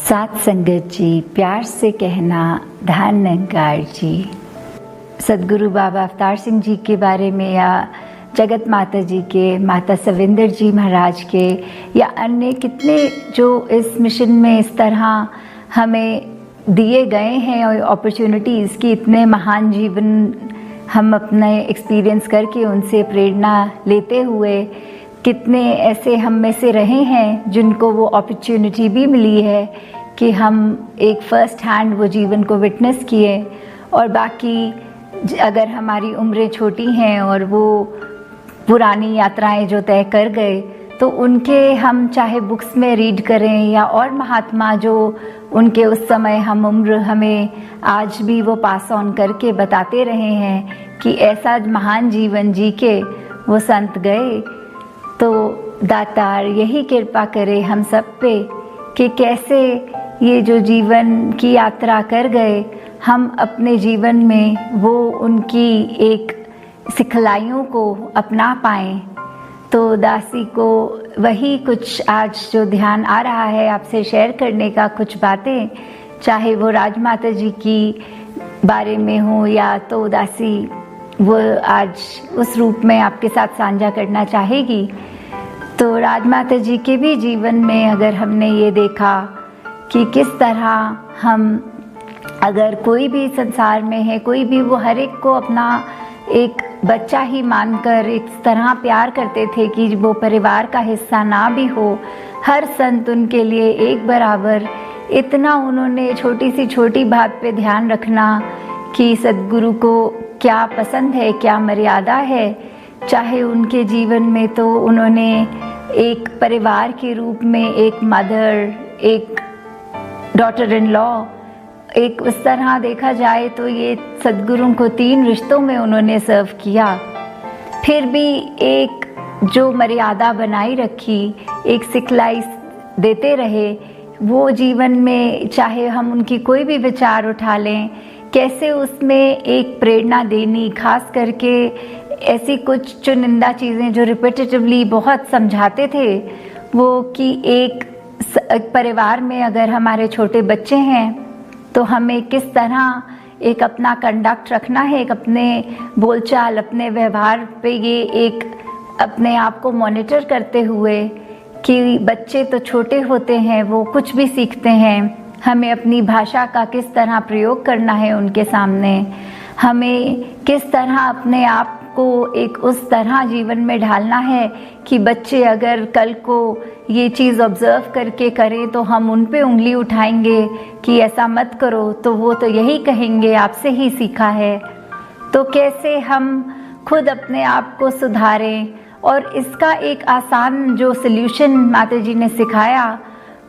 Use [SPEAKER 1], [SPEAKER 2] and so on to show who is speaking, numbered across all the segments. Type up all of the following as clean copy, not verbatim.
[SPEAKER 1] साथ संगत जी, प्यार से कहना ध्यान निरंकार जी। सदगुरु बाबा अवतार सिंह जी के बारे में या जगत माता जी के, माता सविंदर जी महाराज के या अन्य कितने जो इस मिशन में इस तरह हमें दिए गए हैं और अपॉर्चुनिटीज़ की, इतने महान जीवन हम अपने एक्सपीरियंस करके उनसे प्रेरणा लेते हुए कितने ऐसे हम में से रहे हैं जिनको वो अपॉर्चुनिटी भी मिली है कि हम एक फ़र्स्ट हैंड वो जीवन को विटनेस किए। और बाकी अगर हमारी उम्रें छोटी हैं और वो पुरानी यात्राएं जो तय कर गए, तो उनके हम चाहे बुक्स में रीड करें या और महात्मा जो उनके उस समय हम उम्र हमें आज भी वो पास ऑन करके बताते रहे हैं कि ऐसा महान जीवन जी के वो संत गए। तो दातार यही कृपा करे हम सब पे कि कैसे ये जो जीवन की यात्रा कर गए, हम अपने जीवन में वो उनकी एक सिखलाइयों को अपना पाएँ। तो दासी को वही कुछ आज जो ध्यान आ रहा है आपसे शेयर करने का, कुछ बातें, चाहे वो राजमाता जी की बारे में हो या तो दासी वो आज उस रूप में आपके साथ साझा करना चाहेगी। तो राजमाता जी के भी जीवन में अगर हमने ये देखा कि किस तरह हम, अगर कोई भी संसार में है, कोई भी, वो हर एक को अपना एक बच्चा ही मानकर इस तरह प्यार करते थे कि वो परिवार का हिस्सा ना भी हो। हर संत उनके लिए एक बराबर, इतना उन्होंने छोटी सी छोटी बात पे ध्यान रखना कि सद्गुरु को क्या पसंद है, क्या मर्यादा है। चाहे उनके जीवन में तो उन्होंने एक परिवार के रूप में एक मदर, एक डॉटर इन लॉ, एक उस तरह देखा जाए तो ये सद्गुरु को 3 रिश्तों में उन्होंने सर्व किया। फिर भी एक जो मर्यादा बनाई रखी, एक सिखलाई देते रहे वो जीवन में। चाहे हम उनकी कोई भी विचार उठा लें, कैसे उसमें एक प्रेरणा देनी, खास करके ऐसी कुछ चुनिंदा चीज़ें जो रिपीटेटिवली बहुत समझाते थे, वो कि एक परिवार में अगर हमारे छोटे बच्चे हैं तो हमें किस तरह एक अपना कंडक्ट रखना है, एक अपने बोलचाल, अपने व्यवहार पे ये एक अपने आप को मॉनिटर करते हुए कि बच्चे तो छोटे होते हैं, वो कुछ भी सीखते हैं। हमें अपनी भाषा का किस तरह प्रयोग करना है उनके सामने, हमें किस तरह अपने आप को एक उस तरह जीवन में ढालना है कि बच्चे अगर कल को ये चीज़ ऑब्ज़र्व करके करें तो हम उन पे उंगली उठाएंगे कि ऐसा मत करो, तो वो तो यही कहेंगे आपसे ही सीखा है। तो कैसे हम खुद अपने आप को सुधारें। और इसका एक आसान जो सल्यूशन माता जी ने सिखाया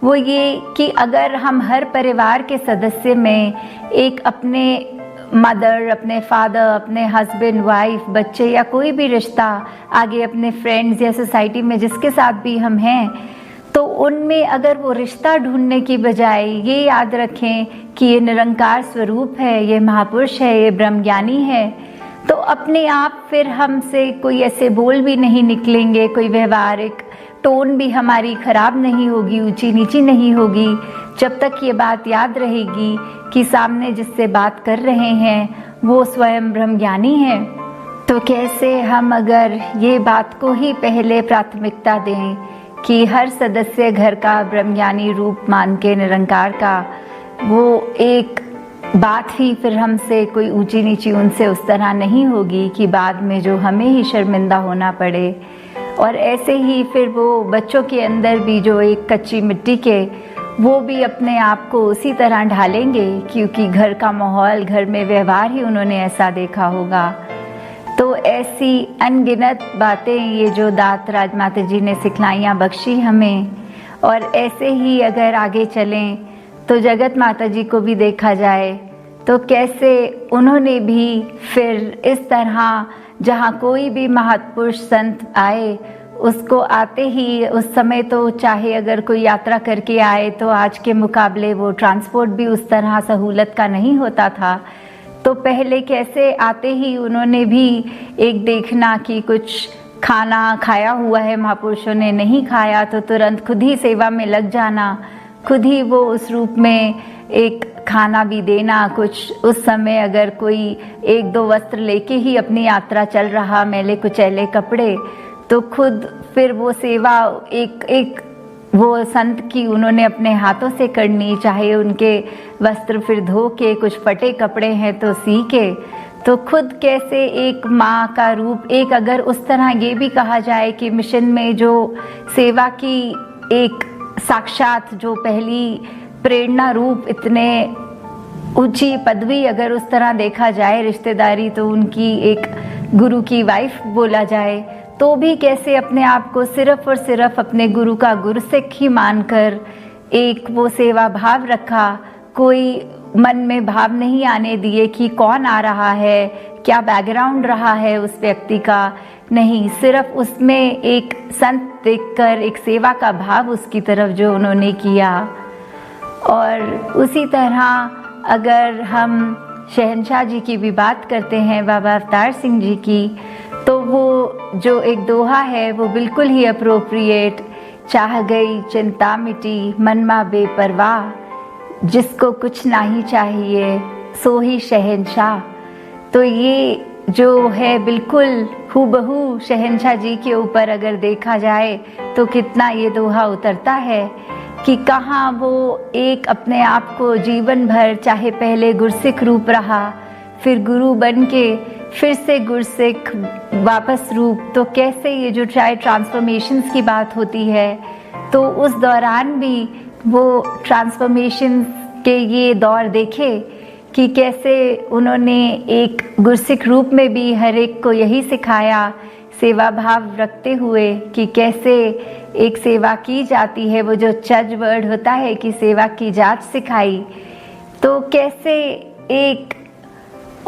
[SPEAKER 1] वो ये कि अगर हम हर परिवार के सदस्य में एक अपने मदर, अपने फादर, अपने हस्बैंड, वाइफ, बच्चे या कोई भी रिश्ता, आगे अपने फ्रेंड्स या सोसाइटी में जिसके साथ भी हम हैं, तो उनमें अगर वो रिश्ता ढूंढने की बजाय ये याद रखें कि ये निरंकार स्वरूप है, ये महापुरुष है, ये ब्रह्मज्ञानी है, तो अपने आप फिर हमसे कोई ऐसे बोल भी नहीं निकलेंगे, कोई व्यवहारिक टोन भी हमारी ख़राब नहीं होगी, ऊंची नीची नहीं होगी, जब तक ये बात याद रहेगी कि सामने जिससे बात कर रहे हैं वो स्वयं ब्रह्मज्ञानी है। तो कैसे हम अगर ये बात को ही पहले प्राथमिकता दें कि हर सदस्य घर का ब्रह्मज्ञानी रूप मान के निरंकार का, वो एक बात ही फिर हमसे कोई ऊंची नीची उनसे उस तरह नहीं होगी कि बाद में जो हमें ही शर्मिंदा होना पड़े। और ऐसे ही फिर वो बच्चों के अंदर भी जो एक कच्ची मिट्टी के, वो भी अपने आप को उसी तरह ढालेंगे क्योंकि घर का माहौल, घर में व्यवहार ही उन्होंने ऐसा देखा होगा। तो ऐसी अनगिनत बातें ये जो दात राजमाता जी ने सिखलाइयाँ बख्शी हमें। और ऐसे ही अगर आगे चलें तो जगत माता जी को भी देखा जाए तो कैसे उन्होंने भी फिर इस तरह, जहाँ कोई भी महापुरुष संत आए उसको आते ही उस समय तो चाहे अगर कोई यात्रा करके आए तो आज के मुकाबले वो ट्रांसपोर्ट भी उस तरह सहूलत का नहीं होता था। तो पहले कैसे आते ही उन्होंने भी एक देखना कि कुछ खाना खाया हुआ है महापुरुषों ने, नहीं खाया तो तुरंत खुद ही सेवा में लग जाना, खुद ही वो उस रूप में एक खाना भी देना, कुछ उस समय अगर कोई एक दो वस्त्र लेके ही अपनी यात्रा चल रहा, मैले कुचैले कपड़े, तो खुद फिर वो सेवा एक वो संत की उन्होंने अपने हाथों से करनी, चाहे उनके वस्त्र फिर धो के, कुछ फटे कपड़े हैं तो सी के, तो खुद कैसे एक माँ का रूप, एक अगर उस तरह ये भी कहा जाए कि मिशन में जो सेवा की एक साक्षात जो पहली प्रेरणा रूप, इतने ऊंची पदवी अगर उस तरह देखा जाए रिश्तेदारी, तो उनकी एक गुरु की वाइफ बोला जाए, तो भी कैसे अपने आप को सिर्फ और सिर्फ अपने गुरु का गुरसिख ही मानकर एक वो सेवा भाव रखा, कोई मन में भाव नहीं आने दिए कि कौन आ रहा है, क्या बैकग्राउंड रहा है उस व्यक्ति का, नहीं, सिर्फ उसमें एक संत देखकर एक सेवा का भाव उसकी तरफ जो उन्होंने किया। और उसी तरह अगर हम शहंशाह जी की भी बात करते हैं, बाबा अवतार सिंह जी की, तो वो जो एक दोहा है वो बिल्कुल ही अप्रोप्रिएट, चाह गई चिंता मिटी मन मा बेपरवाह, जिसको कुछ नहीं चाहिए सो ही शहंशाह। तो ये जो है बिल्कुल हूबहू शहंशाह जी के ऊपर अगर देखा जाए तो कितना ये दोहा उतरता है कि कहाँ वो एक अपने आप को जीवन भर, चाहे पहले गुरसिख रूप रहा, फिर गुरु बन के फिर से गुरसिख वापस रूप, तो कैसे ये जो चाहे ट्रांसफॉर्मेशंस की बात होती है, तो उस दौरान भी वो ट्रांसफॉर्मेशन के ये दौर देखे कि कैसे उन्होंने एक गुरसिख रूप में भी हर एक को यही सिखाया, सेवा भाव रखते हुए कि कैसे एक सेवा की जाती है, वो जो चज वर्ड होता है कि सेवा की जाच सिखाई, तो कैसे एक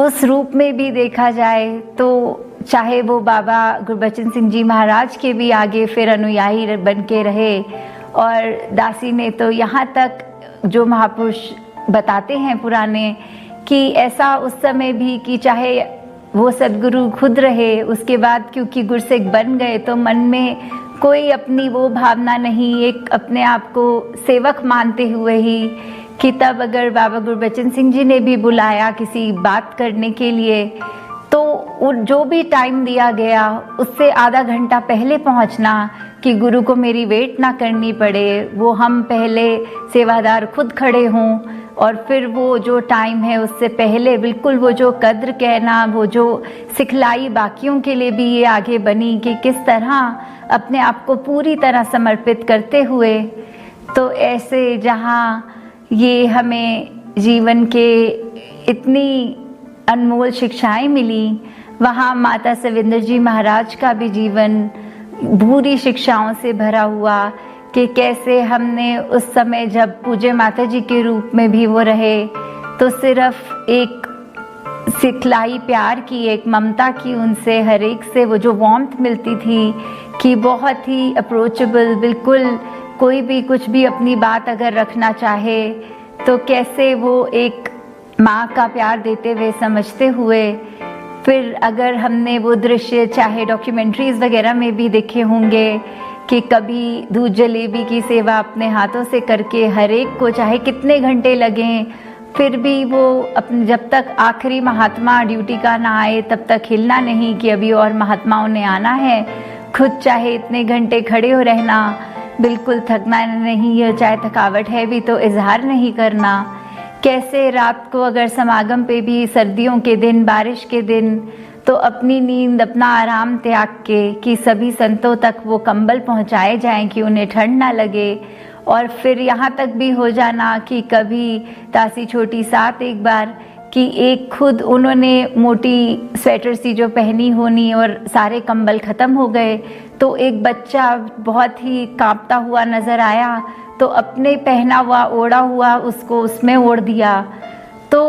[SPEAKER 1] उस रूप में भी देखा जाए तो चाहे वो बाबा गुरबचन सिंह जी महाराज के भी आगे फिर अनुयायी बन के रहे, और दासी ने तो यहाँ तक जो महापुरुष बताते हैं पुराने कि ऐसा उस समय भी कि चाहे वो सदगुरु खुद रहे, उसके बाद क्योंकि गुरसिख बन गए तो मन में कोई अपनी वो भावना नहीं, एक अपने आप को सेवक मानते हुए ही कि तब अगर बाबा गुरबचन सिंह जी ने भी बुलाया किसी बात करने के लिए, तो जो भी टाइम दिया गया उससे आधा घंटा पहले पहुंचना कि गुरु को मेरी वेट ना करनी पड़े, वो हम पहले सेवादार खुद खड़े हों, और फिर वो जो टाइम है उससे पहले बिल्कुल वो जो कद्र कहना, वो जो सिखलाई बाकियों के लिए भी ये आगे बनी कि किस तरह अपने आप को पूरी तरह समर्पित करते हुए, तो ऐसे जहाँ ये हमें जीवन के इतनी अनमोल शिक्षाएं मिली, वहाँ माता सविंदर जी महाराज का भी जीवन पूरी शिक्षाओं से भरा हुआ कि कैसे हमने उस समय जब पूज्य माता जी के रूप में भी वो रहे, तो सिर्फ एक सिखलाई प्यार की, एक ममता की, उनसे हर एक से वो जो वार्मथ मिलती थी कि बहुत ही अप्रोचेबल, बिल्कुल कोई भी कुछ भी अपनी बात अगर रखना चाहे तो कैसे वो एक माँ का प्यार देते हुए समझते हुए, फिर अगर हमने वो दृश्य चाहे डॉक्यूमेंट्रीज वगैरह में भी देखे होंगे कि कभी दूध जलेबी की सेवा अपने हाथों से करके हर एक को चाहे कितने घंटे लगें, फिर भी वो अपने जब तक आखिरी महात्मा ड्यूटी का ना आए तब तक हिलना नहीं कि अभी और महात्माओं ने आना है, खुद चाहे इतने घंटे खड़े हो रहना, बिल्कुल थकना नहीं है, चाहे थकावट है भी तो इजहार नहीं करना, कैसे रात को अगर समागम पे भी सर्दियों के दिन, बारिश के दिन, तो अपनी नींद, अपना आराम त्याग के कि सभी संतों तक वो कंबल पहुंचाए जाएं कि उन्हें ठंड ना लगे, और फिर यहाँ तक भी हो जाना कि कभी दासी छोटी साथ एक बार कि एक खुद उन्होंने मोटी स्वेटर सी जो पहनी होनी और सारे कंबल ख़त्म हो गए, तो एक बच्चा बहुत ही कांपता हुआ नज़र आया तो अपने पहना हुआ ओढ़ा हुआ उसको उसमें ओढ़ दिया। तो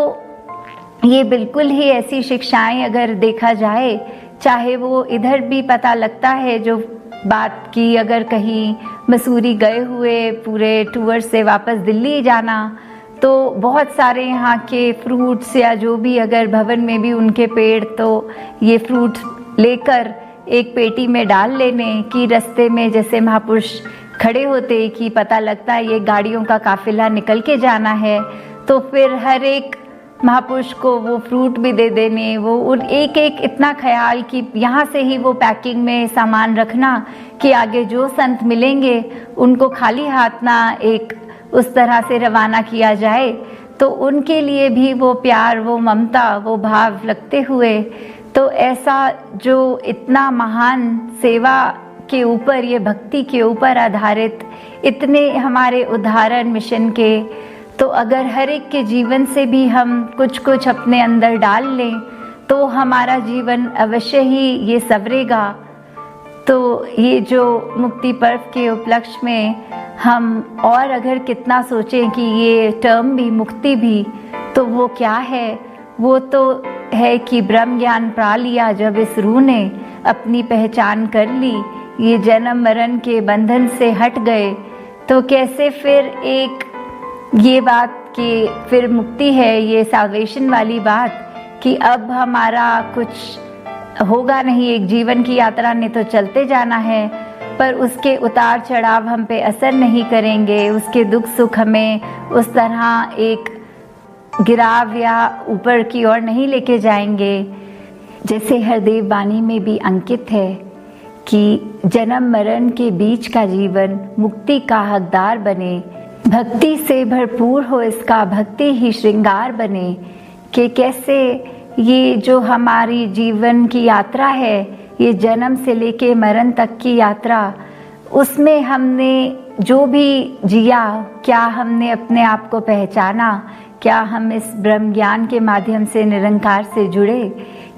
[SPEAKER 1] ये बिल्कुल ही ऐसी शिक्षाएं अगर देखा जाए, चाहे वो इधर भी पता लगता है जो बात की, अगर कहीं मसूरी गए हुए पूरे टूर से वापस दिल्ली जाना, तो बहुत सारे यहाँ के फ्रूट्स या जो भी अगर भवन में भी उनके पेड़, तो ये फ्रूट लेकर एक पेटी में डाल लेने की रास्ते में, जैसे महापुरुष खड़े होते कि पता लगता है ये गाड़ियों का काफिला निकल के जाना है, तो फिर हर एक महापुरुष को वो फ्रूट भी दे देने, वो उन एक एक इतना ख्याल कि यहाँ से ही वो पैकिंग में सामान रखना कि आगे जो संत मिलेंगे उनको खाली हाथ ना एक उस तरह से रवाना किया जाए। तो उनके लिए भी वो प्यार, वो ममता, वो भाव लगते हुए, तो ऐसा जो इतना महान सेवा के ऊपर, ये भक्ति के ऊपर आधारित इतने हमारे उदाहरण मिशन के, तो अगर हर एक के जीवन से भी हम कुछ कुछ अपने अंदर डाल लें तो हमारा जीवन अवश्य ही ये संवरेगा। तो ये जो मुक्ति पर्व के उपलक्ष्य में हम और अगर कितना सोचें कि ये टर्म भी, मुक्ति भी, तो वो क्या है? वो तो है कि ब्रह्म ज्ञान पा लिया जब इस रूह ने, अपनी पहचान कर ली, ये जन्म मरण के बंधन से हट गए, तो कैसे फिर एक ये बात कि फिर मुक्ति है, ये साल्वेशन वाली बात कि अब हमारा कुछ होगा नहीं, एक जीवन की यात्रा ने तो चलते जाना है, पर उसके उतार चढ़ाव हम पे असर नहीं करेंगे, उसके दुख सुख हमें उस तरह एक गिराव या ऊपर की ओर नहीं लेके जाएंगे। जैसे हरदेव वाणी में भी अंकित है कि जन्म मरण के बीच का जीवन मुक्ति का हकदार बने, भक्ति से भरपूर हो इसका भक्ति ही श्रृंगार बने। कि कैसे ये जो हमारी जीवन की यात्रा है, ये जन्म से लेके मरण तक की यात्रा, उसमें हमने जो भी जिया, क्या हमने अपने आप को पहचाना, क्या हम इस ब्रह्म ज्ञान के माध्यम से निरंकार से जुड़े,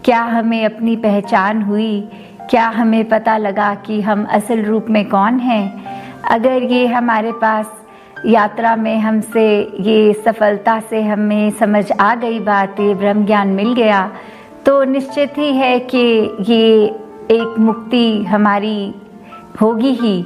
[SPEAKER 1] क्या हमें अपनी पहचान हुई, क्या हमें पता लगा कि हम असल रूप में कौन हैं। अगर ये हमारे पास यात्रा में हमसे ये सफलता से हमें समझ आ गई बात, ये ब्रह्म ज्ञान मिल गया, तो निश्चित ही है कि ये एक मुक्ति हमारी होगी ही।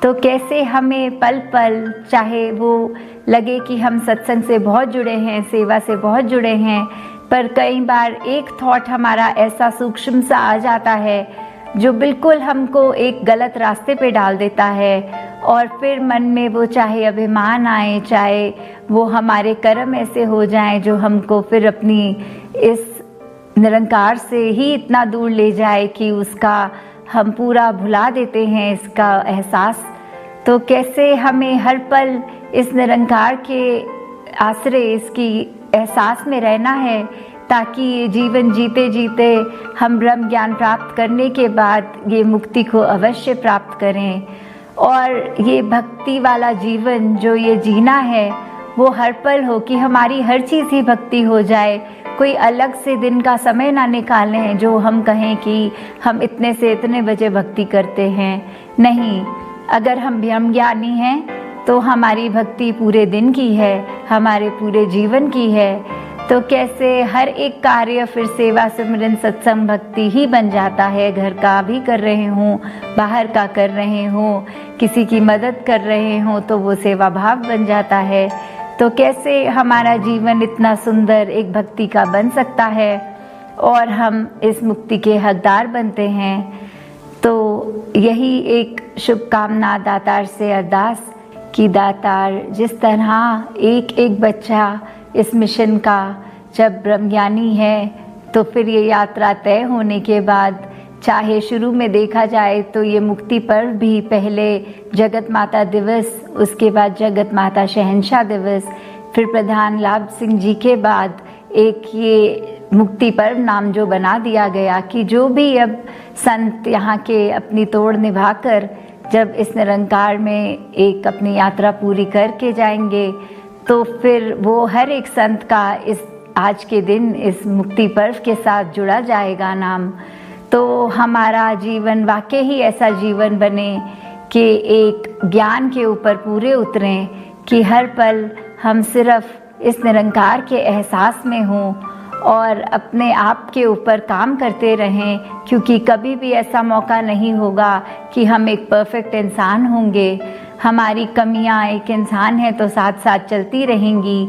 [SPEAKER 1] तो कैसे हमें पल पल, चाहे वो लगे कि हम सत्संग से बहुत जुड़े हैं, सेवा से बहुत जुड़े हैं, पर कई बार एक थॉट हमारा ऐसा सूक्ष्म सा आ जाता है जो बिल्कुल हमको एक गलत रास्ते पे डाल देता है, और फिर मन में वो चाहे अभिमान आए, चाहे वो हमारे कर्म ऐसे हो जाएं जो हमको फिर अपनी इस निरंकार से ही इतना दूर ले जाए कि उसका हम पूरा भुला देते हैं इसका एहसास। तो कैसे हमें हर पल इस निरंकार के आश्रय, इसकी एहसास में रहना है, ताकि ये जीवन जीते जीते हम ब्रह्म ज्ञान प्राप्त करने के बाद ये मुक्ति को अवश्य प्राप्त करें। और ये भक्ति वाला जीवन जो ये जीना है, वो हर पल हो कि हमारी हर चीज़ ही भक्ति हो जाए। कोई अलग से दिन का समय ना निकालें हैं जो हम कहें कि हम इतने से इतने बजे भक्ति करते हैं। नहीं, अगर हम ब्रह्म ज्ञानी हैं तो हमारी भक्ति पूरे दिन की है, हमारे पूरे जीवन की है। तो कैसे हर एक कार्य फिर सेवा सिमरन सत्संग भक्ति ही बन जाता है। घर का भी कर रहे हों, बाहर का कर रहे हों, किसी की मदद कर रहे हों, तो वो सेवा भाव बन जाता है। तो कैसे हमारा जीवन इतना सुंदर एक भक्ति का बन सकता है और हम इस मुक्ति के हकदार बनते हैं। तो यही एक शुभकामना दातार से अरदास कि दातार जिस तरह एक एक बच्चा इस मिशन का जब ब्रह्मज्ञानी है, तो फिर ये यात्रा तय होने के बाद, चाहे शुरू में देखा जाए तो ये मुक्ति पर्व भी पहले जगत माता दिवस, उसके बाद जगत माता शहंशाह दिवस, फिर प्रधान लाभ सिंह जी के बाद एक ये मुक्ति पर्व नाम जो बना दिया गया कि जो भी अब संत यहाँ के अपनी तोड़ निभाकर जब इस निरंकार में एक अपनी यात्रा पूरी करके जाएंगे, तो फिर वो हर एक संत का इस आज के दिन इस मुक्ति पर्व के साथ जुड़ा जाएगा नाम। तो हमारा जीवन वाकई ही ऐसा जीवन बने कि एक ज्ञान के ऊपर पूरे उतरें कि हर पल हम सिर्फ इस निरंकार के एहसास में हों और अपने आप के ऊपर काम करते रहें, क्योंकि कभी भी ऐसा मौका नहीं होगा कि हम एक परफेक्ट इंसान होंगे। हमारी कमियां, एक इंसान है तो साथ साथ चलती रहेंगी,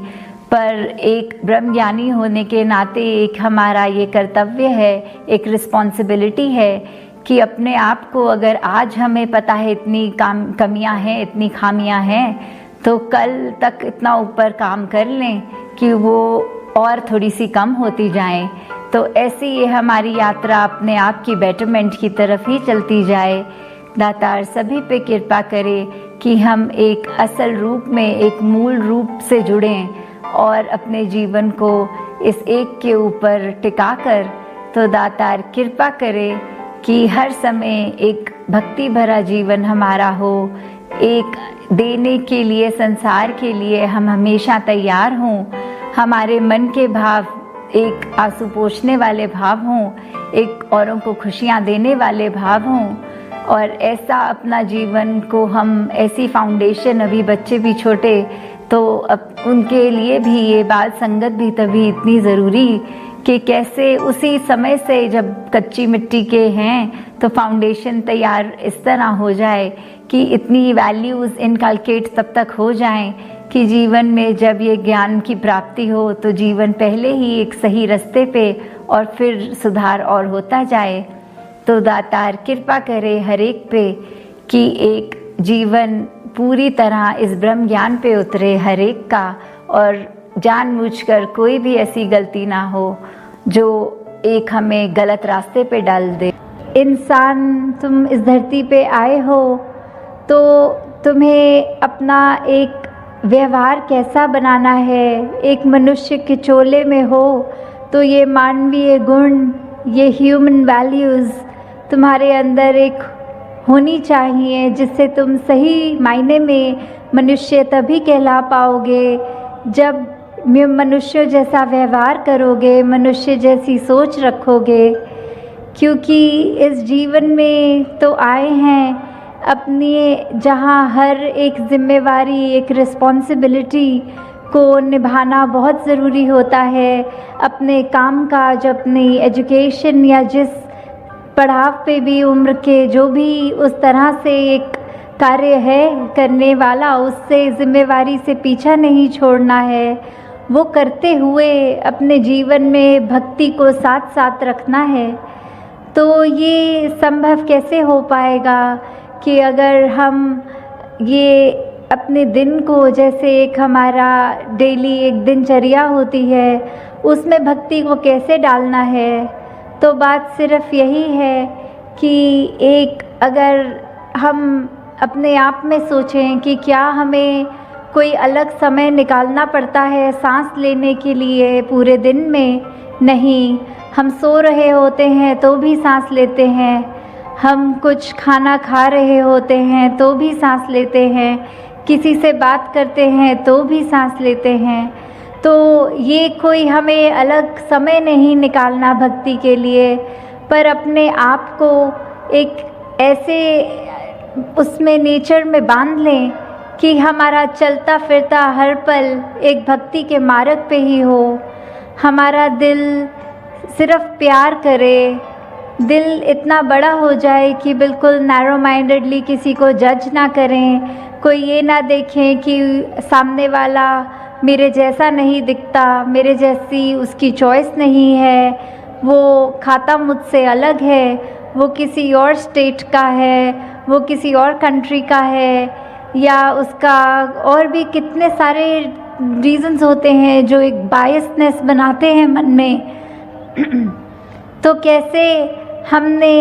[SPEAKER 1] पर एक ब्रह्मज्ञानी होने के नाते एक हमारा ये कर्तव्य है, एक रिस्पॉन्सिबिलिटी है कि अपने आप को अगर आज हमें पता है इतनी कमियां हैं, इतनी खामियां हैं, तो कल तक इतना ऊपर काम कर लें कि वो और थोड़ी सी कम होती जाए। तो ऐसी ये हमारी यात्रा अपने आप की बेटरमेंट की तरफ ही चलती जाए। दातार सभी पे कृपा करे कि हम एक असल रूप में, एक मूल रूप से जुड़ें और अपने जीवन को इस एक के ऊपर टिका कर, तो दातार कृपा करे कि हर समय एक भक्ति भरा जीवन हमारा हो, एक देने के लिए, संसार के लिए हम हमेशा तैयार हों, हमारे मन के भाव एक आंसू पोंछने वाले भाव हों, एक औरों को खुशियाँ देने वाले भाव हों, और ऐसा अपना जीवन को हम, ऐसी फाउंडेशन, अभी बच्चे भी छोटे, तो अब उनके लिए भी ये बाल संगत भी तभी इतनी ज़रूरी कि कैसे उसी समय से जब कच्ची मिट्टी के हैं तो फाउंडेशन तैयार इस तरह हो जाए कि इतनी वैल्यूज़ इनकलकेट तब तक हो जाएं कि जीवन में जब ये ज्ञान की प्राप्ति हो तो जीवन पहले ही एक सही रास्ते पे और फिर सुधार और होता जाए। तो दातार कृपा करे हर एक पे कि एक जीवन पूरी तरह इस ब्रह्म ज्ञान पे उतरे हर एक का, और जानबूझकर कोई भी ऐसी गलती ना हो जो एक हमें गलत रास्ते पे डाल दे। इंसान, तुम इस धरती पे आए हो तो तुम्हें अपना एक व्यवहार कैसा बनाना है। एक मनुष्य के चोले में हो तो ये मानवीय गुण, ये ह्यूमन वैल्यूज़ तुम्हारे अंदर एक होनी चाहिए, जिससे तुम सही मायने में मनुष्य तभी कहला पाओगे जब मनुष्य जैसा व्यवहार करोगे, मनुष्य जैसी सोच रखोगे। क्योंकि इस जीवन में तो आए हैं अपनी, जहाँ हर एक जिम्मेवारी, एक रिस्पॉन्सिबिलिटी को निभाना बहुत ज़रूरी होता है। अपने काम काज, अपनी एजुकेशन या जिस पड़ाव पे भी उम्र के जो भी उस तरह से एक कार्य है करने वाला, उससे जिम्मेवारी से पीछा नहीं छोड़ना है। वो करते हुए अपने जीवन में भक्ति को साथ साथ रखना है। तो ये संभव कैसे हो पाएगा कि अगर हम ये अपने दिन को, जैसे एक हमारा डेली एक दिनचर्या होती है, उसमें भक्ति को कैसे डालना है। तो बात सिर्फ यही है कि एक अगर हम अपने आप में सोचें कि क्या हमें कोई अलग समय निकालना पड़ता है सांस लेने के लिए पूरे दिन में। नहीं, हम सो रहे होते हैं तो भी सांस लेते हैं, हम कुछ खाना खा रहे होते हैं तो भी सांस लेते हैं, किसी से बात करते हैं तो भी सांस लेते हैं। तो ये कोई हमें अलग समय नहीं निकालना भक्ति के लिए, पर अपने आप को एक ऐसे उसमें नेचर में बांध लें कि हमारा चलता फिरता हर पल एक भक्ति के मार्ग पे ही हो। हमारा दिल सिर्फ प्यार करे, दिल इतना बड़ा हो जाए कि बिल्कुल नैरो माइंडेडली किसी को जज ना करें, कोई ये ना देखें कि सामने वाला मेरे जैसा नहीं दिखता, मेरे जैसी उसकी चॉइस नहीं है, वो खाता मुझसे अलग है, वो किसी और स्टेट का है, वो किसी और कंट्री का है, या उसका और भी कितने सारे रीज़न्स होते हैं जो एक बायसनेस बनाते हैं मन में। तो कैसे हमने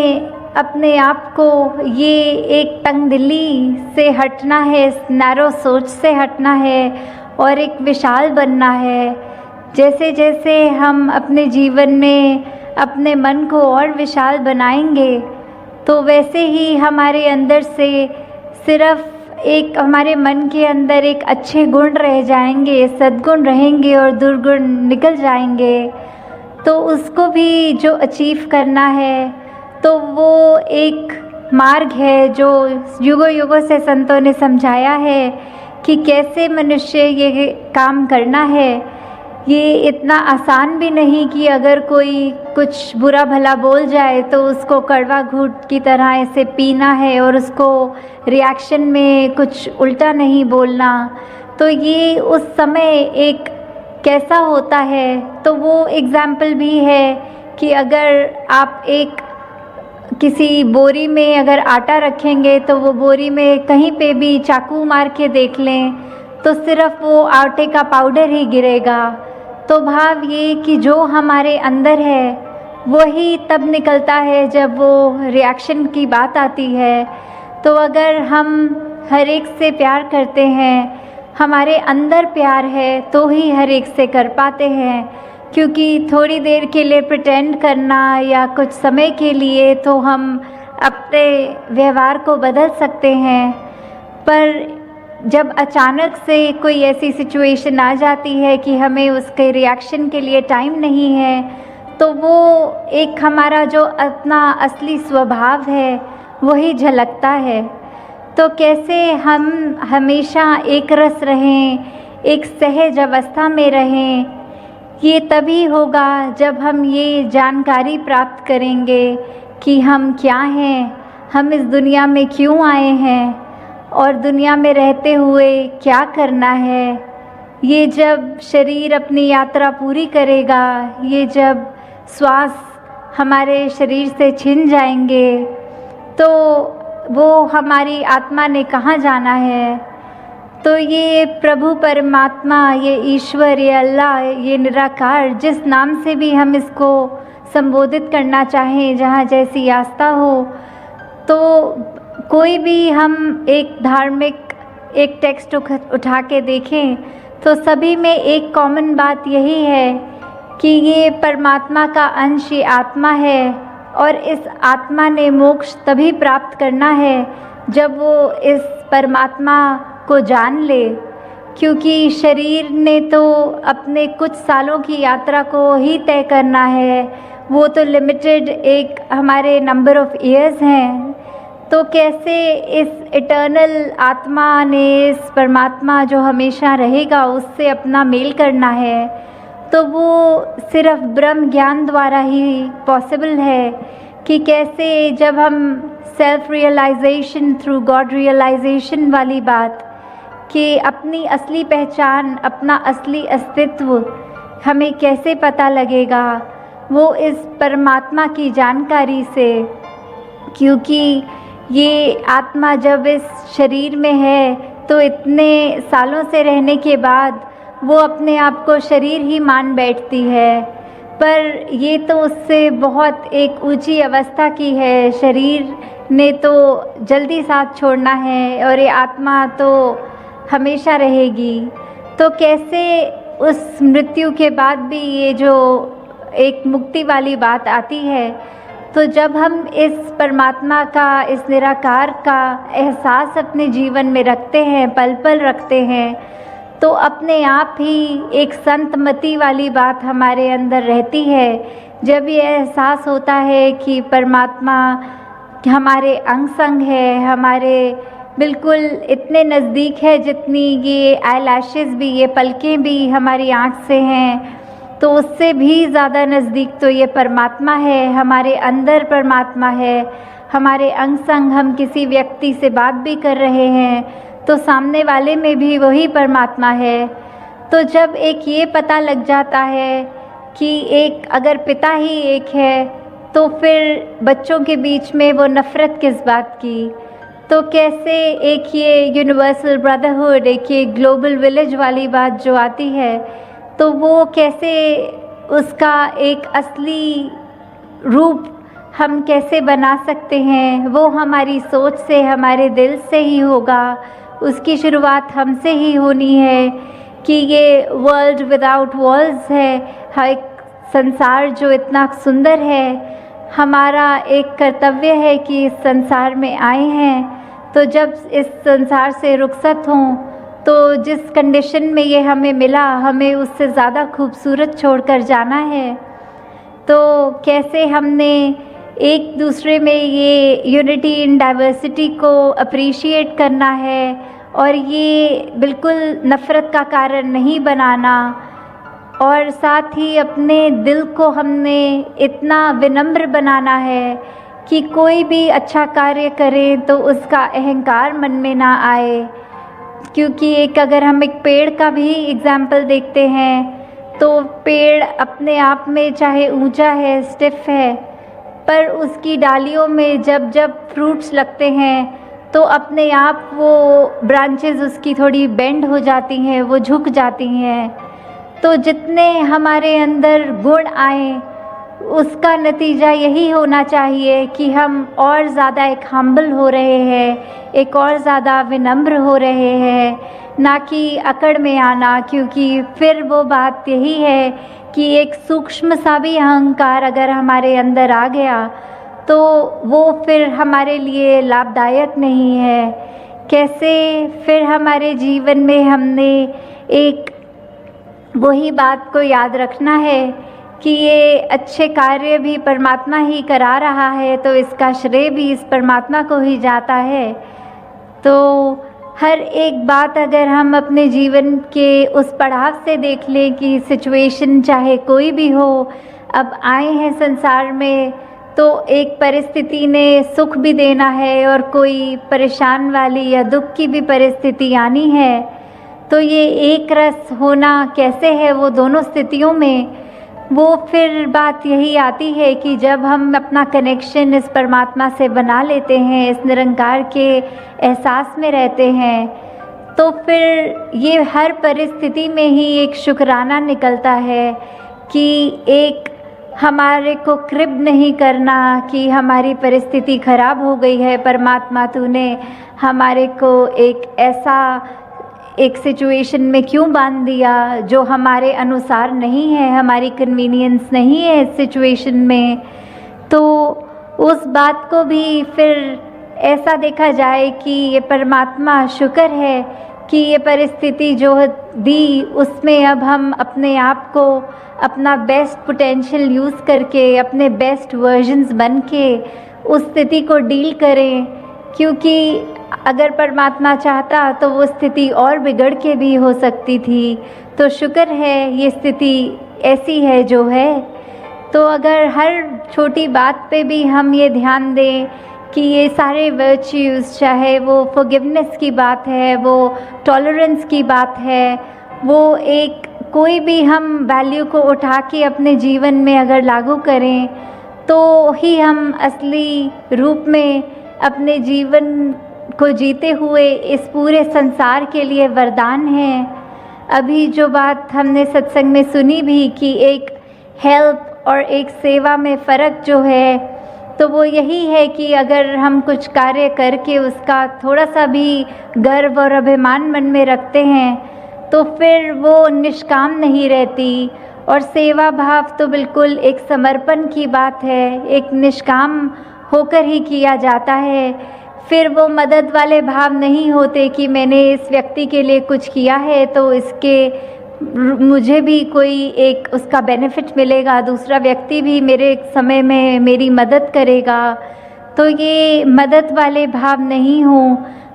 [SPEAKER 1] अपने आप को ये एक तंगदिली से हटना है, इस नैरो सोच से हटना है और एक विशाल बनना है। जैसे जैसे हम अपने जीवन में अपने मन को और विशाल बनाएंगे तो वैसे ही हमारे अंदर से सिर्फ एक, हमारे मन के अंदर एक अच्छे गुण रह जाएंगे, सद्गुण रहेंगे और दुर्गुण निकल जाएंगे। तो उसको भी जो अचीव करना है तो वो एक मार्ग है जो युगों युगों से संतों ने समझाया है कि कैसे मनुष्य ये काम करना है। ये इतना आसान भी नहीं कि अगर कोई कुछ बुरा भला बोल जाए तो उसको कड़वा घूंट की तरह ऐसे पीना है और उसको रिएक्शन में कुछ उल्टा नहीं बोलना। तो ये उस समय एक कैसा होता है, तो वो एग्ज़ाम्पल भी है कि अगर आप एक किसी बोरी में अगर आटा रखेंगे तो वो बोरी में कहीं पे भी चाकू मार के देख लें तो सिर्फ वो आटे का पाउडर ही गिरेगा। तो भाव ये कि जो हमारे अंदर है वही तब निकलता है जब वो रिएक्शन की बात आती है। तो अगर हम हर एक से प्यार करते हैं, हमारे अंदर प्यार है, तो ही हर एक से कर पाते हैं। क्योंकि थोड़ी देर के लिए प्रिटेंड करना या कुछ समय के लिए तो हम अपने व्यवहार को बदल सकते हैं, पर जब अचानक से कोई ऐसी सिचुएशन आ जाती है कि हमें उसके रिएक्शन के लिए टाइम नहीं है, तो वो एक हमारा जो अपना असली स्वभाव है वही झलकता है। तो कैसे हम हमेशा एक रस रहें, एक सहज अवस्था में रहें, ये तभी होगा जब हम ये जानकारी प्राप्त करेंगे कि हम क्या हैं, हम इस दुनिया में क्यों आए हैं और दुनिया में रहते हुए क्या करना है। ये जब शरीर अपनी यात्रा पूरी करेगा, ये जब श्वास हमारे शरीर से छिन जाएंगे, तो वो हमारी आत्मा ने कहाँ जाना है। तो ये प्रभु परमात्मा, ये ईश्वर, ये अल्लाह, ये निराकार, जिस नाम से भी हम इसको संबोधित करना चाहें, जहाँ जैसी आस्था हो, तो कोई भी हम एक धार्मिक एक टेक्स्ट उठा के देखें तो सभी में एक कॉमन बात यही है कि ये परमात्मा का अंश, ये आत्मा है और इस आत्मा ने मोक्ष तभी प्राप्त करना है जब वो इस परमात्मा को जान ले। क्योंकि शरीर ने तो अपने कुछ सालों की यात्रा को ही तय करना है, वो तो लिमिटेड एक हमारे नंबर ऑफ ईयर्स हैं। तो कैसे इस इटर्नल आत्मा ने, इस परमात्मा जो हमेशा रहेगा, उससे अपना मेल करना है, तो वो सिर्फ ब्रह्म ज्ञान द्वारा ही पॉसिबल है। कि कैसे जब हम self realisation through God realisation वाली बात कि अपनी असली पहचान, अपना असली अस्तित्व हमें कैसे पता लगेगा, वो इस परमात्मा की जानकारी से। क्योंकि ये आत्मा जब इस शरीर में है तो इतने सालों से रहने के बाद वो अपने आप को शरीर ही मान बैठती है, पर ये तो उससे बहुत एक ऊंची अवस्था की है। शरीर ने तो जल्दी साथ छोड़ना है और ये आत्मा तो हमेशा रहेगी। तो कैसे उस मृत्यु के बाद भी ये जो एक मुक्ति वाली बात आती है, तो जब हम इस परमात्मा का, इस निराकार का एहसास अपने जीवन में रखते हैं, पल पल रखते हैं, तो अपने आप ही एक संतमति वाली बात हमारे अंदर रहती है। जब ये एहसास होता है कि परमात्मा हमारे अंग संग है, हमारे बिल्कुल इतने नज़दीक है जितनी ये आईलैशेस भी, ये पलकें भी हमारी आँख से हैं, तो उससे भी ज़्यादा नज़दीक तो ये परमात्मा है, हमारे अंदर परमात्मा है। हमारे अंग संग हम किसी व्यक्ति से बात भी कर रहे हैं तो सामने वाले में भी वही परमात्मा है। तो जब एक ये पता लग जाता है कि एक अगर पिता ही एक है, तो फिर बच्चों के बीच में वो नफ़रत किस बात की। तो कैसे एक ये यूनिवर्सल ब्रदरहुड, एक ये ग्लोबल विलेज वाली बात जो आती है, तो वो कैसे उसका एक असली रूप हम कैसे बना सकते हैं, वो हमारी सोच से, हमारे दिल से ही होगा। उसकी शुरुआत हमसे ही होनी है कि ये वर्ल्ड विदाउट वॉल्स है, एक संसार जो इतना सुंदर है। हमारा एक कर्तव्य है कि इस संसार में आए हैं, तो जब इस संसार से रुखसत हों तो जिस कंडीशन में ये हमें मिला, हमें उससे ज़्यादा खूबसूरत छोड़कर जाना है। तो कैसे हमने एक दूसरे में ये यूनिटी इन डाइवर्सिटी को अप्रिशिएट करना है और ये बिल्कुल नफ़रत का कारण नहीं बनाना। और साथ ही अपने दिल को हमने इतना विनम्र बनाना है कि कोई भी अच्छा कार्य करें तो उसका अहंकार मन में ना आए। क्योंकि एक अगर हम एक पेड़ का भी एग्जाम्पल देखते हैं, तो पेड़ अपने आप में चाहे ऊंचा है, स्टिफ है, पर उसकी डालियों में जब जब फ्रूट्स लगते हैं तो अपने आप वो ब्रांचेस उसकी थोड़ी बेंड हो जाती हैं, वो झुक जाती हैं। तो जितने हमारे अंदर गुण आए उसका नतीजा यही होना चाहिए कि हम और ज़्यादा एक हम्बल हो रहे हैं, एक और ज़्यादा विनम्र हो रहे हैं, ना कि अकड़ में आना। क्योंकि फिर वो बात यही है कि एक सूक्ष्म सा भी अहंकार अगर हमारे अंदर आ गया तो वो फिर हमारे लिए लाभदायक नहीं है। कैसे फिर हमारे जीवन में हमने एक वही बात को याद रखना है कि ये अच्छे कार्य भी परमात्मा ही करा रहा है, तो इसका श्रेय भी इस परमात्मा को ही जाता है। तो हर एक बात अगर हम अपने जीवन के उस पड़ाव से देख लें कि सिचुएशन चाहे कोई भी हो, अब आए हैं संसार में तो एक परिस्थिति ने सुख भी देना है और कोई परेशान वाली या दुख की भी परिस्थिति आनी है। तो ये एक रस होना कैसे है वो दोनों स्थितियों में, वो फिर बात यही आती है कि जब हम अपना कनेक्शन इस परमात्मा से बना लेते हैं, इस निरंकार के एहसास में रहते हैं, तो फिर ये हर परिस्थिति में ही एक शुक्राना निकलता है कि एक हमारे को क्रिब नहीं करना कि हमारी परिस्थिति ख़राब हो गई है, परमात्मा तूने हमारे को एक सिचुएशन में क्यों बांध दिया जो हमारे अनुसार नहीं है, हमारी कन्वीनियंस नहीं है इस सिचुएशन में। तो उस बात को भी फिर ऐसा देखा जाए कि ये परमात्मा शुक्र है कि ये परिस्थिति जो दी उसमें अब हम अपने आप को अपना बेस्ट पोटेंशियल यूज़ करके अपने बेस्ट वर्जन्स बन के उस स्थिति को डील करें। क्योंकि अगर परमात्मा चाहता तो वो स्थिति और बिगड़ के भी हो सकती थी। तो शुक्र है ये स्थिति ऐसी है जो है। तो अगर हर छोटी बात पे भी हम ये ध्यान दें कि ये सारे वर्च्यूज़, चाहे वो फॉरगिवनेस की बात है, वो टॉलरेंस की बात है, वो एक कोई भी हम वैल्यू को उठा के अपने जीवन में अगर लागू करें तो ही हम असली रूप में अपने जीवन को जीते हुए इस पूरे संसार के लिए वरदान हैं। अभी जो बात हमने सत्संग में सुनी भी कि एक हेल्प और एक सेवा में फ़र्क जो है, तो वो यही है कि अगर हम कुछ कार्य करके उसका थोड़ा सा भी गर्व और अभिमान मन में रखते हैं तो फिर वो निष्काम नहीं रहती। और सेवा भाव तो बिल्कुल एक समर्पण की बात है, एक निष्काम होकर ही किया जाता है। फिर वो मदद वाले भाव नहीं होते कि मैंने इस व्यक्ति के लिए कुछ किया है तो इसके मुझे भी कोई एक उसका बेनिफिट मिलेगा, दूसरा व्यक्ति भी मेरे समय में मेरी मदद करेगा। तो ये मदद वाले भाव नहीं हो,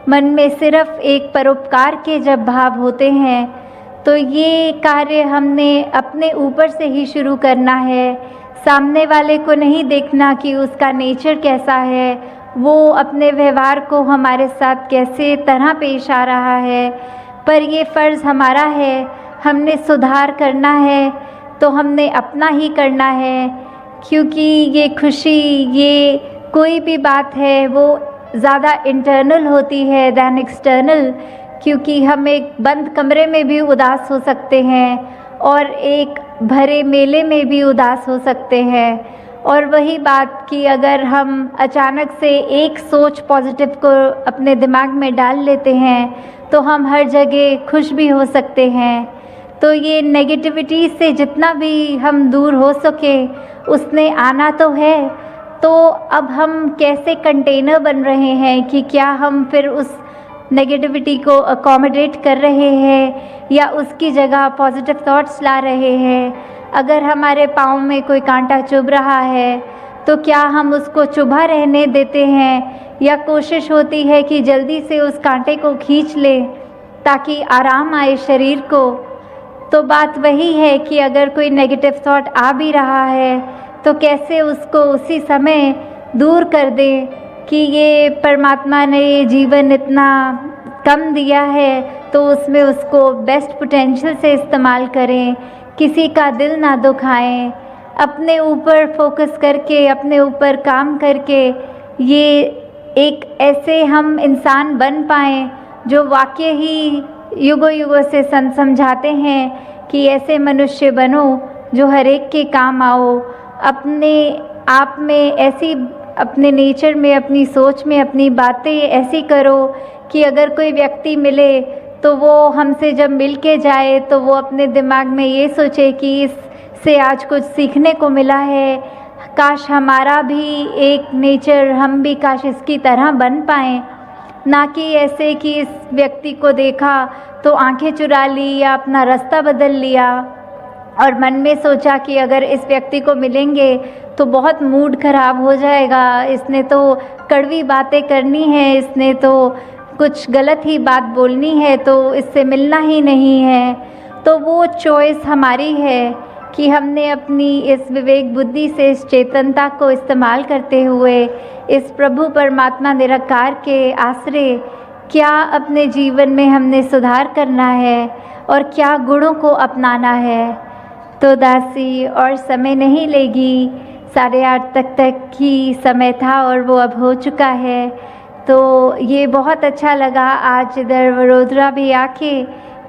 [SPEAKER 1] मन में सिर्फ एक परोपकार के जब भाव होते हैं तो ये कार्य हमने अपने ऊपर से ही शुरू करना है। सामने वाले को नहीं देखना कि उसका नेचर कैसा है, वो अपने व्यवहार को हमारे साथ कैसे तरह पेश आ रहा है, पर ये फ़र्ज़ हमारा है, हमने सुधार करना है तो हमने अपना ही करना है। क्योंकि ये खुशी, ये कोई भी बात है वो ज़्यादा इंटरनल होती है दैन एक्सटर्नल। क्योंकि हम एक बंद कमरे में भी उदास हो सकते हैं और एक भरे मेले में भी उदास हो सकते हैं। और वही बात कि अगर हम अचानक से एक सोच पॉजिटिव को अपने दिमाग में डाल लेते हैं तो हम हर जगह खुश भी हो सकते हैं। तो ये नेगेटिविटी से जितना भी हम दूर हो सके उसने आना तो है। तो अब हम कैसे कंटेनर बन रहे हैं कि क्या हम फिर उस नेगेटिविटी को अकोमोडेट कर रहे हैं या उसकी जगह पॉजिटिव थॉट्स ला रहे हैं। अगर हमारे पाँव में कोई कांटा चुभ रहा है तो क्या हम उसको चुभा रहने देते हैं या कोशिश होती है कि जल्दी से उस कांटे को खींच लें ताकि आराम आए शरीर को। तो बात वही है कि अगर कोई नेगेटिव थॉट आ भी रहा है तो कैसे उसको उसी समय दूर कर दें कि ये परमात्मा ने ये जीवन इतना कम दिया है तो उसमें उसको बेस्ट पोटेंशियल से इस्तेमाल करें, किसी का दिल ना दुखाएं। अपने ऊपर फोकस करके, अपने ऊपर काम करके ये एक ऐसे हम इंसान बन पाएँ जो वाकई ही युगों युगों से संत समझाते हैं कि ऐसे मनुष्य बनो जो हर एक के काम आओ। अपने आप में ऐसी, अपने नेचर में, अपनी सोच में अपनी बातें ऐसी करो कि अगर कोई व्यक्ति मिले तो वो हमसे जब मिल के जाए तो वो अपने दिमाग में ये सोचे कि इससे आज कुछ सीखने को मिला है, काश हमारा भी एक नेचर, हम भी काश इसकी तरह बन पाएँ। ना कि ऐसे कि इस व्यक्ति को देखा तो आंखें चुरा ली या अपना रास्ता बदल लिया और मन में सोचा कि अगर इस व्यक्ति को मिलेंगे तो बहुत मूड ख़राब हो जाएगा, इसने तो कड़वी बातें करनी है, इसने तो कुछ गलत ही बात बोलनी है, तो इससे मिलना ही नहीं है। तो वो चॉइस हमारी है कि हमने अपनी इस विवेक बुद्धि से, इस चेतनता को इस्तेमाल करते हुए इस प्रभु परमात्मा निरंकार के आश्रय क्या अपने जीवन में हमने सुधार करना है और क्या गुणों को अपनाना है। तो दासी और समय नहीं लेगी, 8:30 तक ही समय था और वो अब हो चुका है। तो ये बहुत अच्छा लगा आज इधर वडोदरा भी आके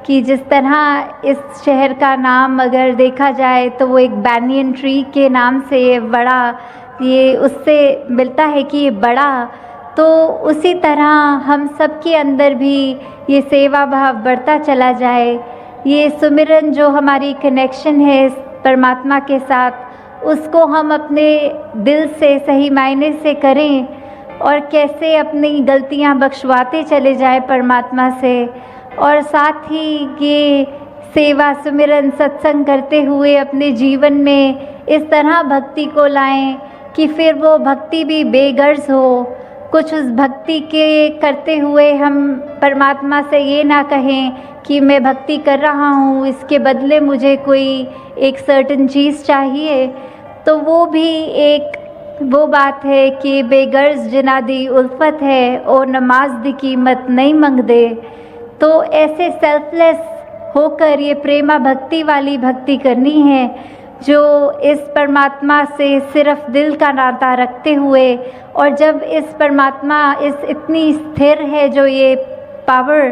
[SPEAKER 1] कि जिस तरह इस शहर का नाम अगर देखा जाए तो वो एक बैनियन ट्री के नाम से बड़ा, ये उससे मिलता है कि ये बड़ा, तो उसी तरह हम सब के अंदर भी ये सेवा भाव बढ़ता चला जाए। ये सुमिरन जो हमारी कनेक्शन है इस परमात्मा के साथ, उसको हम अपने दिल से सही मायने से करें और कैसे अपनी गलतियां बख्शवाते चले जाए परमात्मा से, और साथ ही ये सेवा सुमिरन सत्संग करते हुए अपने जीवन में इस तरह भक्ति को लाएं कि फिर वो भक्ति भी बेगर्ज हो। कुछ उस भक्ति के करते हुए हम परमात्मा से ये ना कहें कि मैं भक्ति कर रहा हूँ, इसके बदले मुझे कोई एक सर्टन चीज़ चाहिए। तो वो भी एक वो बात है कि बेगर्ज जिना दी उल्फत है और नमाज दी कीमत नहीं मंग दे। तो ऐसे सेल्फलेस होकर ये प्रेमा भक्ति वाली भक्ति करनी है जो इस परमात्मा से सिर्फ दिल का नाता रखते हुए, और जब इस परमात्मा इस इतनी स्थिर है जो ये पावर,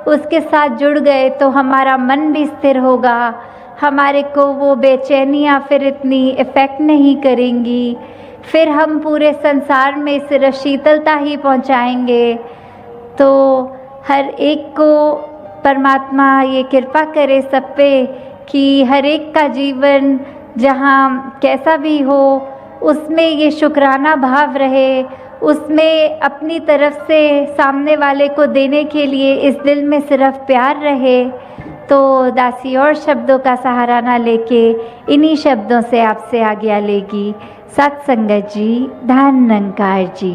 [SPEAKER 1] उसके साथ जुड़ गए तो हमारा मन भी स्थिर होगा, हमारे को वो बेचैनियाँ फिर इतनी इफ़ेक्ट नहीं करेंगी, फिर हम पूरे संसार में सिर्फ शीतलता ही पहुँचाएंगे। तो हर एक को परमात्मा ये कृपा करे सब पे कि हर एक का जीवन जहाँ कैसा भी हो उसमें ये शुक्राना भाव रहे, उसमें अपनी तरफ से सामने वाले को देने के लिए इस दिल में सिर्फ प्यार रहे। तो दासी और शब्दों का सहारा ना लेके इन्हीं शब्दों से आपसे आज्ञा लेगी। सत्संगत जी, धन निरंकार जी।